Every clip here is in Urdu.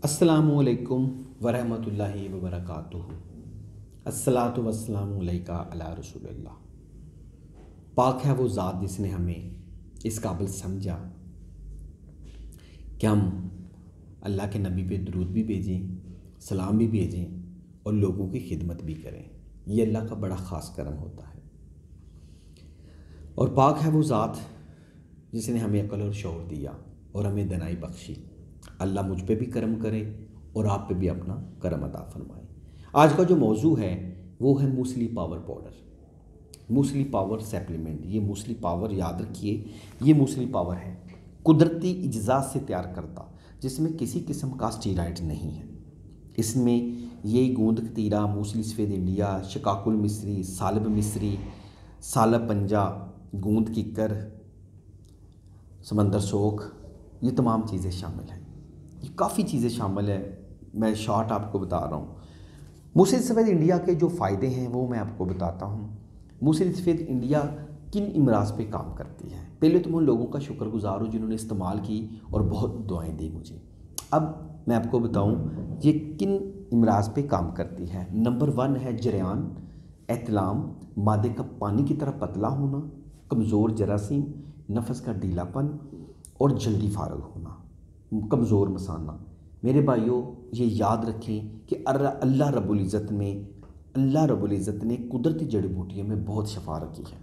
السلام علیکم ورحمۃ اللہ وبرکاتہ۔ الصلاۃ والسلام علیکہ علی رسول اللہ۔ پاک ہے وہ ذات جس نے ہمیں اس قابل سمجھا کہ ہم اللہ کے نبی پہ درود بھی بھیجیں، سلام بھی بھیجیں اور لوگوں کی خدمت بھی کریں۔ یہ اللہ کا بڑا خاص کرم ہوتا ہے۔ اور پاک ہے وہ ذات جس نے ہمیں عقل اور شعور دیا اور ہمیں دانائی بخشی۔ اللہ مجھ پہ بھی کرم کرے اور آپ پہ بھی اپنا کرم عطا فرمائے۔ آج کا جو موضوع ہے وہ ہے muesli power powder, muesli power supplement. یہ موسلی پاور یاد رکھیے، یہ موسلی پاور ہے قدرتی اجزاء سے تیار کرتا، جس میں کسی قسم کا اسٹیرائڈ نہیں ہے۔ اس میں یہ گوند کتیرا، موسلی سفید انڈیا، شکاکل مصری، سالب مصری، سالب پنجا، گوند ککر، سمندر سوکھ، یہ تمام چیزیں شامل ہیں۔ یہ کافی چیزیں شامل ہیں، میں شارٹ آپ کو بتا رہا ہوں۔ موسلی سفید انڈیا کے جو فائدے ہیں وہ میں آپ کو بتاتا ہوں۔ موسلی سفید انڈیا کن امراض پہ کام کرتی ہے؟ پہلے تو میں ان لوگوں کا شکر گزار ہوں جنہوں نے استعمال کی اور بہت دعائیں دی مجھے۔ اب میں آپ کو بتاؤں یہ کن امراض پہ کام کرتی ہے۔ نمبر 1 ہے جریان، احتلام، مادے کا پانی کی طرح پتلا ہونا، کمزور جراثیم، نفس کا ڈھیلا پن اور جلدی فارغ ہونا، کمزور مثانہ۔ میرے بھائیوں یہ یاد رکھیں کہ اللہ رب العزت نے قدرتی جڑی بوٹیوں میں بہت شفا رکھی ہے۔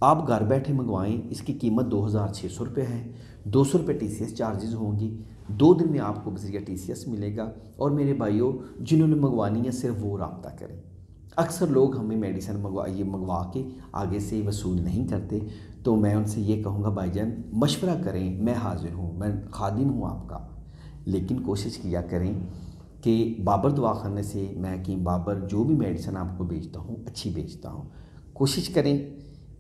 آپ گھر بیٹھے منگوائیں، اس کی قیمت 2600 روپے ہے۔ 200 روپے TCS چارجز ہوں گی۔ 2 دن میں آپ کو بذریعہ TCS ملے گا۔ اور میرے بھائیوں جنہوں نے منگوانی ہے صرف وہ رابطہ کریں۔ اکثر لوگ ہمیں میڈیسن منگوا کے آگے سے وصول نہیں کرتے، تو میں ان سے یہ کہوں گا بھائی جان مشورہ کریں، میں حاضر ہوں، میں خادم ہوں آپ کا، لیکن کوشش کیا کریں کہ بابر دواخانے سے میں حکیم بابر جو بھی میڈیسن آپ کو بیچتا ہوں اچھی بیچتا ہوں۔ کوشش کریں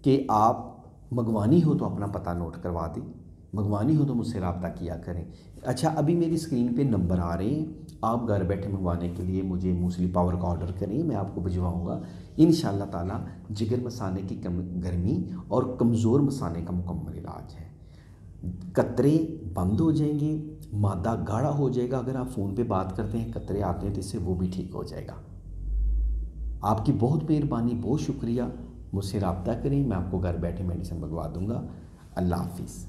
کہ آپ منگوانی ہو تو اپنا پتہ نوٹ کروا دیں، منگوانی ہو تو مجھ سے رابطہ کیا کریں۔ اچھا ابھی میری اسکرین پہ نمبر آ رہے ہیں، آپ گھر بیٹھے منگوانے کے لیے مجھے موسلی پاور کا آرڈر کریں، میں آپ کو بھجواؤں گا انشاءاللہ تعالیٰ۔ جگر مثانے کی گرمی اور کمزور مثانے کا مکمل علاج ہے۔ قطرے بند ہو جائیں گے، مادہ گاڑھا ہو جائے گا۔ اگر آپ فون پہ بات کرتے ہیں قطرے آتے ہیں تو اس سے وہ بھی ٹھیک ہو جائے گا۔ آپ کی بہت مہربانی، بہت شکریہ۔ مجھ سے رابطہ کریں، میں آپ کو گھر بیٹھے میڈیسن منگوا دوں گا۔ اللہ حافظ۔